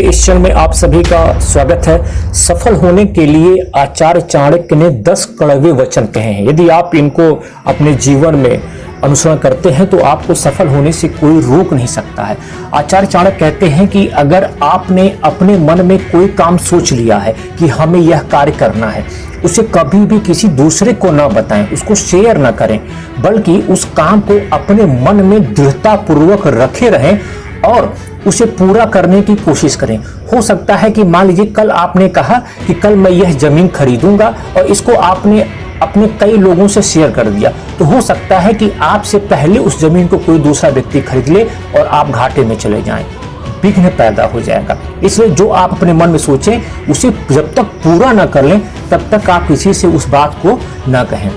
के इस चैनल में आप सभी का स्वागत है। सफल होने के लिए आचार्य चाणक्य ने 10 कड़वे वचन कहे हैं। यदि आप इनको अपने जीवन में अनुसरण करते हैं तो आपको सफल होने से कोई रोक नहीं सकता है। आचार्य चाणक्य कहते हैं कि अगर आपने अपने मन में कोई काम सोच लिया है कि हमें यह कार्य करना है, उसे कभी भी किसी दूसरे को ना बताएं, उसको शेयर ना करें, बल्कि उस काम को अपने मन में दृढ़ता पूर्वक रखे रहें और उसे पूरा करने की कोशिश करें। हो सकता है कि मान लीजिए कल आपने कहा कि कल मैं यह जमीन खरीदूंगा और इसको आपने अपने कई लोगों से शेयर कर दिया, तो हो सकता है कि आपसे पहले उस जमीन को कोई दूसरा व्यक्ति खरीद ले और आप घाटे में चले जाएं, विघ्न पैदा हो जाएगा। इसलिए जो आप अपने मन में सोचें उसे जब तक पूरा ना कर लें तब तक आप किसी से उस बात को ना कहें।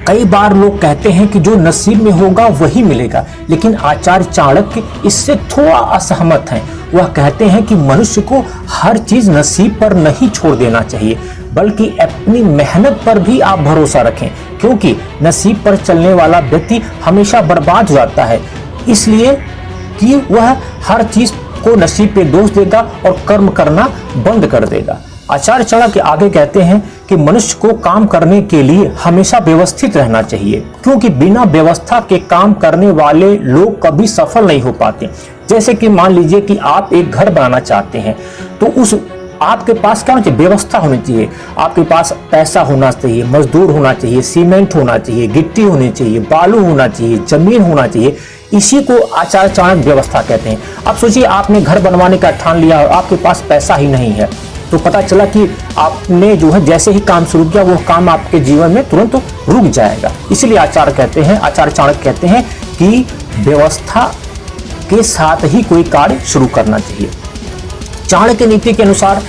कई बार लोग कहते हैं कि जो नसीब में होगा वही मिलेगा, लेकिन आचार्य चाणक्य इससे थोड़ा असहमत हैं। वह कहते हैं कि मनुष्य को हर चीज नसीब पर नहीं छोड़ देना चाहिए, बल्कि अपनी मेहनत पर भी आप भरोसा रखें, क्योंकि नसीब पर चलने वाला व्यक्ति हमेशा बर्बाद हो जाता है, इसलिए कि वह हर चीज को नसीब पे दोष देगा और कर्म करना बंद कर देगा। आचार्य चाणक्य आगे कहते हैं कि मनुष्य को काम करने के लिए हमेशा व्यवस्थित रहना चाहिए, क्योंकि बिना व्यवस्था के काम करने वाले लोग कभी सफल नहीं हो पाते। जैसे कि मान लीजिए कि आप एक घर बनाना चाहते हैं, तो उस आपके पास क्या होना चाहिए? व्यवस्था होनी चाहिए। आपके पास पैसा होना चाहिए, मजदूर होना चाहिए, सीमेंट होना चाहिए, गिट्टी होनी चाहिए, बालू होना चाहिए, जमीन होना चाहिए। इसी को आचार्य चाणक्य व्यवस्था कहते हैं। अब सोचिए आपने घर बनवाने का ठान लिया और आपके पास पैसा ही नहीं है, तो पता चला कि आपने जो है जैसे ही काम शुरू किया वो काम आपके जीवन में तुरंत रुक जाएगा। इसलिए आचार्य चाणक्य कहते हैं कि व्यवस्था के साथ ही कोई कार्य शुरू करना चाहिए। चाणक्य नीति के अनुसार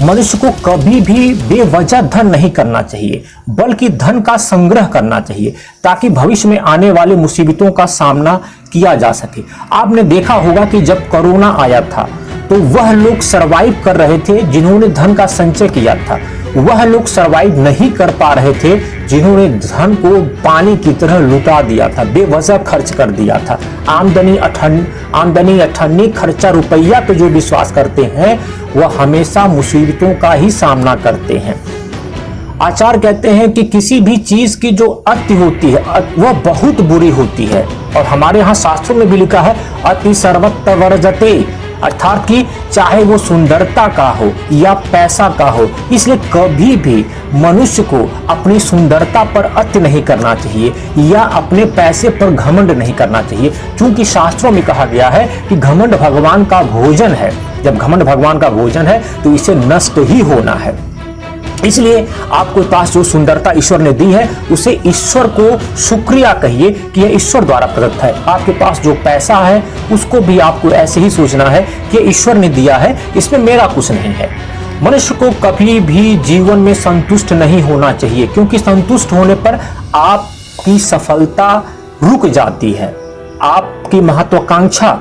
मनुष्य को कभी भी बेवजह धन नहीं करना चाहिए, बल्कि धन का संग्रह करना चाहिए, ताकि भविष्य में आने वाले मुसीबतों का सामना किया जा सके। आपने देखा होगा कि जब कोरोना आया था तो वह लोग सरवाइव कर रहे थे जिन्होंने धन का संचय किया था, वह लोग सरवाइव नहीं कर पा रहे थे जिन्होंने धन को पानी की तरह लुटा दिया था, बेवजह खर्च कर दिया था। आमदनी अठन्नी खर्चा रुपया पे जो विश्वास करते हैं वह हमेशा मुसीबतों का ही सामना करते हैं। आचार्य कहते हैं कि किसी भी चीज की जो अति होती है वह बहुत बुरी होती है, और हमारे यहाँ शास्त्रों में भी लिखा है अति सर्वत्र वर्जते, अर्थात कि चाहे वो सुंदरता का हो या पैसा का हो। इसलिए कभी भी मनुष्य को अपनी सुंदरता पर अति नहीं करना चाहिए या अपने पैसे पर घमंड नहीं करना चाहिए, क्योंकि शास्त्रों में कहा गया है कि घमंड भगवान का भोजन है। जब घमंड भगवान का भोजन है तो इसे नष्ट ही होना है। इसलिए आपके पास जो सुंदरता ईश्वर ने दी है उसे ईश्वर को शुक्रिया कहिए कि यह ईश्वर द्वारा प्रदत्त है। आपके पास जो पैसा है उसको भी आपको ऐसे ही सोचना है कि ईश्वर ने दिया है, इसमें मेरा कुछ नहीं है। मनुष्य को कभी भी जीवन में संतुष्ट नहीं होना चाहिए, क्योंकि संतुष्ट होने पर आपकी सफलता रुक जाती है, आपकी महत्वाकांक्षा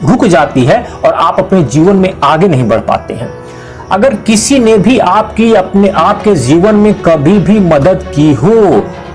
रुक जाती है और आप अपने जीवन में आगे नहीं बढ़ पाते हैं। अगर किसी ने भी आपके जीवन में कभी भी मदद की हो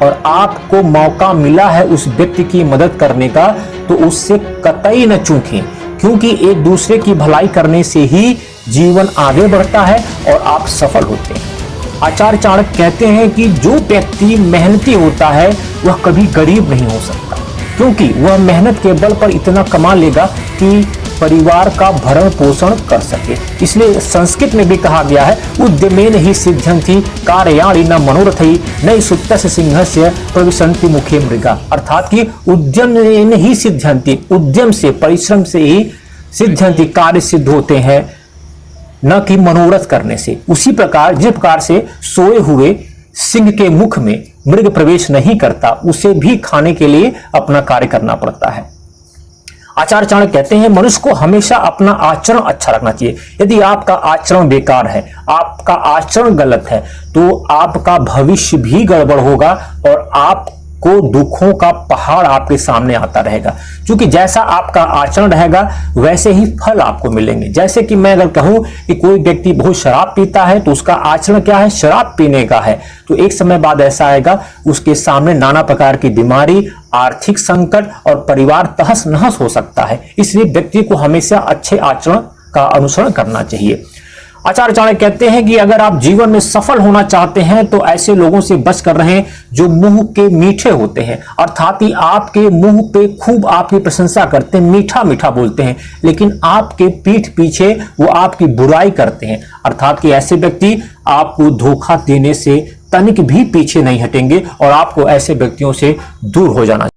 और आपको मौका मिला है उस व्यक्ति की मदद करने का, तो उससे कतई न चूकें, क्योंकि एक दूसरे की भलाई करने से ही जीवन आगे बढ़ता है और आप सफल होते हैं। आचार्य चाणक्य कहते हैं कि जो व्यक्ति मेहनती होता है वह कभी गरीब नहीं हो सकता, क्योंकि वह मेहनत के बल पर इतना कमा लेगा कि परिवार का भरण पोषण कर सके। इसलिए संस्कृत में भी कहा गया है उद्यमेन ही सिद्ध्यन्ति कार्याणि न मनोरथै न सुप्तस्य सिंहस्य प्रविशन्ति मुखे मृगा, अर्थात कि उद्यमेन ही सिद्ध्यन्ति, उद्यम से परिश्रम से ही सिद्ध्यन्ति, कार्य सिद्ध होते हैं, न कि मनोरथ करने से। उसी प्रकार जिस प्रकार से सोए हुए सिंह के मुख में मृग प्रवेश नहीं करता, उसे भी खाने के लिए अपना कार्य करना पड़ता है। आचार्य चाणक्य कहते हैं मनुष्य को हमेशा अपना आचरण अच्छा रखना चाहिए। यदि आपका आचरण बेकार है, आपका आचरण गलत है, तो आपका भविष्य भी गड़बड़ होगा और आपको दुखों का पहाड़ आपके सामने आता रहेगा, क्योंकि जैसा आपका आचरण रहेगा वैसे ही फल आपको मिलेंगे। जैसे कि मैं अगर कहूं कि कोई व्यक्ति बहुत शराब पीता है तो उसका आचरण क्या है? शराब पीने का है, तो एक समय बाद ऐसा आएगा उसके सामने नाना प्रकार की बीमारी, आर्थिक संकट और परिवार तहस नहस हो सकता है। इसलिए व्यक्ति को हमेशा अच्छे आचरण का अनुसरण करना चाहिए। आचार्य चाणक्य कहते हैं कि अगर आप जीवन में सफल होना चाहते हैं तो ऐसे लोगों से बच कर रहें जो मुंह के मीठे होते हैं, अर्थात ही आपके मुंह पे खूब आपकी प्रशंसा करते हैं, मीठा मीठा बोलते हैं, लेकिन आपके पीठ पीछे वो आपकी बुराई करते हैं। अर्थात कि ऐसे व्यक्ति आपको धोखा देने से तनिक भी पीछे नहीं हटेंगे और आपको ऐसे व्यक्तियों से दूर हो जाना